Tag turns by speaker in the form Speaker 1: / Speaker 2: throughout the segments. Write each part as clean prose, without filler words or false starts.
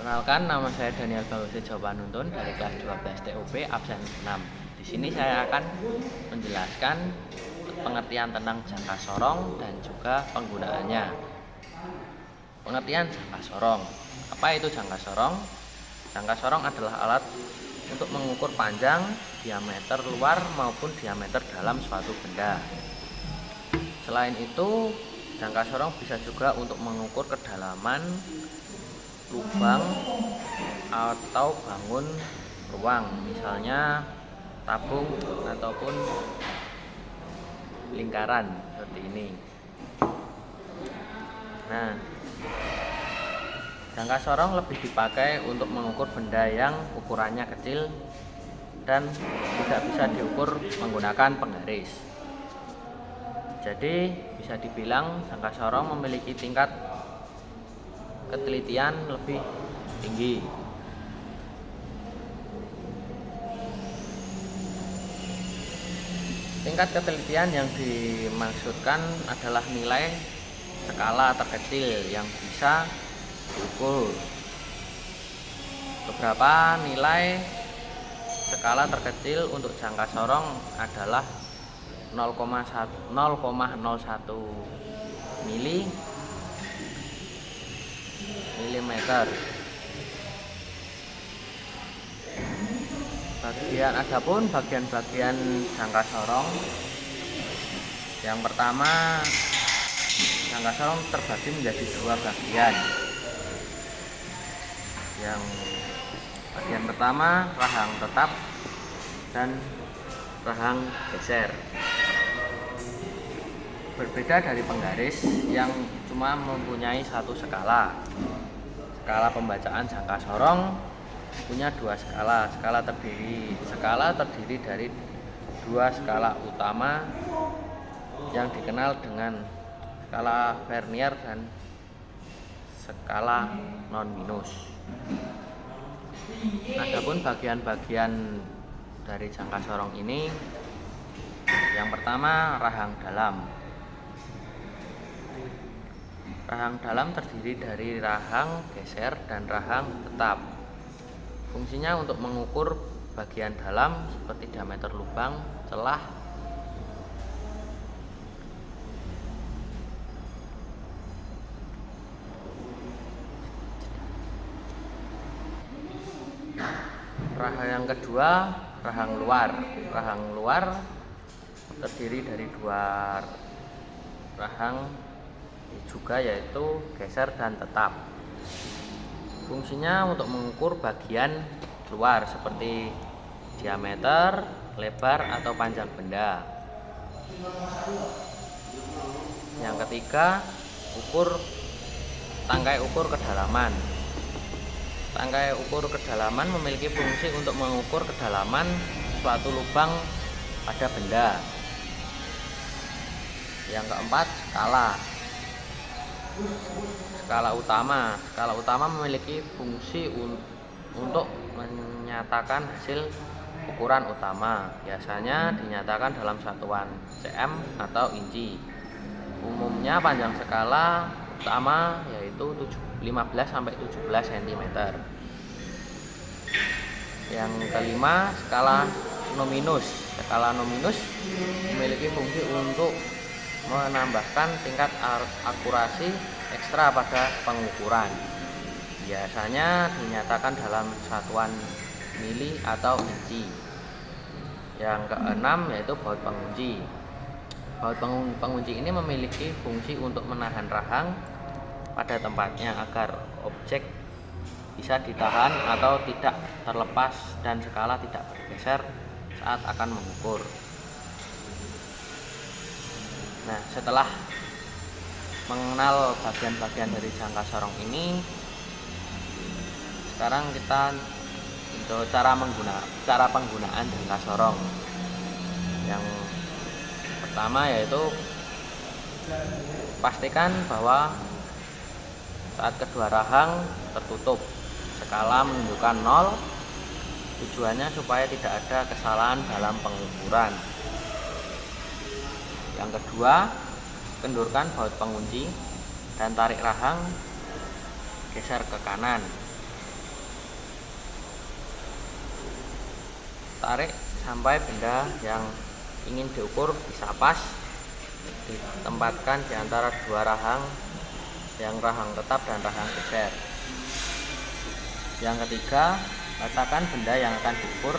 Speaker 1: Perkenalkan, nama saya Daniel Bawese Jawa Nuntun dari kelas 12 TOP absen 6. Di sini saya akan menjelaskan pengertian tentang jangka sorong dan juga penggunaannya. Pengertian jangka sorong. Apa itu jangka sorong? Jangka sorong adalah alat untuk mengukur panjang, diameter luar maupun diameter dalam suatu benda. Selain itu, jangka sorong bisa juga untuk mengukur kedalaman lubang atau bangun ruang, misalnya tabung ataupun lingkaran seperti ini. Nah, jangka sorong lebih dipakai untuk mengukur benda yang ukurannya kecil dan tidak bisa diukur menggunakan penggaris. Jadi bisa dibilang jangka sorong memiliki tingkat ketelitian lebih tinggi. Tingkat ketelitian yang dimaksudkan adalah nilai skala terkecil yang bisa diukur. Beberapa nilai skala terkecil untuk jangka sorong adalah 0,01 milimeter. Adapun bagian-bagian jangka sorong, yang pertama, jangka sorong terbagi menjadi dua bagian. Yang bagian pertama rahang tetap dan rahang geser. Berbeda dari penggaris yang cuma mempunyai satu skala. Skala pembacaan jangka sorong punya dua skala. Skala terdiri dari dua skala utama yang dikenal dengan skala Vernier dan skala non minus. Adapun bagian-bagian dari jangka sorong ini, yang pertama rahang dalam. Rahang dalam terdiri dari rahang geser dan rahang tetap. Fungsinya untuk mengukur bagian dalam seperti diameter lubang, celah, rahang yang kedua, rahang luar. Rahang luar terdiri dari dua rahang juga, yaitu geser dan tetap. Fungsinya untuk mengukur bagian luar seperti diameter, lebar atau panjang benda. Yang ketiga, tangkai ukur kedalaman. Tangkai ukur kedalaman memiliki fungsi untuk mengukur kedalaman suatu lubang pada benda. Yang keempat, skala utama memiliki fungsi untuk menyatakan hasil ukuran utama. Biasanya dinyatakan dalam satuan cm atau inci. Umumnya panjang skala utama yaitu 15 sampai 17 cm. Yang kelima, skala nominus. Skala nominus memiliki fungsi untuk menambahkan tingkat akurasi ekstra pada pengukuran. Biasanya dinyatakan dalam satuan mili atau inci. Yang keenam yaitu baut pengunci. Baut pengunci ini memiliki fungsi untuk menahan rahang pada tempatnya agar objek bisa ditahan atau tidak terlepas dan skala tidak bergeser saat akan mengukur. Nah, setelah mengenal bagian-bagian dari jangka sorong ini, sekarang kita untuk cara penggunaan jangka sorong. Yang pertama yaitu pastikan bahwa saat kedua rahang tertutup, skala menunjukkan 0. Tujuannya supaya tidak ada kesalahan dalam pengukuran. Yang kedua, kendurkan baut pengunci dan tarik rahang geser ke kanan. tarik sampai benda yang ingin diukur bisa pas ditempatkan di antara dua rahang, yang rahang tetap dan rahang geser. Yang ketiga, letakkan benda yang akan diukur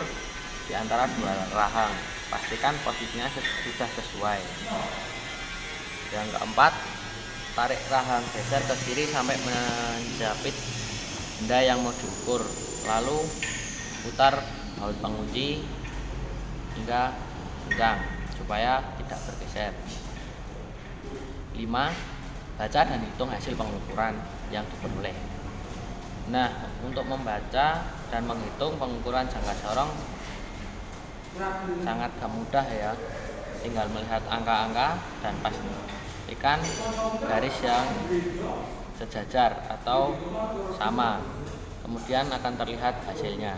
Speaker 1: di antara dua rahang, pastikan posisinya sudah sesuai. Yang keempat, tarik rahang geser ke kiri sampai menjepit benda yang mau diukur, lalu putar baut pengunci hingga kencang supaya tidak bergeser. 5. Baca dan hitung hasil pengukuran yang diperoleh. Nah, untuk membaca dan menghitung pengukuran jangka sorong sangat mudah ya. Tinggal melihat angka-angka dan pastikan garis yang sejajar atau sama. Kemudian akan terlihat hasilnya.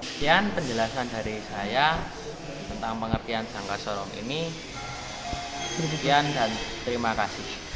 Speaker 1: Sekian penjelasan dari saya tentang pengertian jangka sorong ini. Sekian dan terima kasih.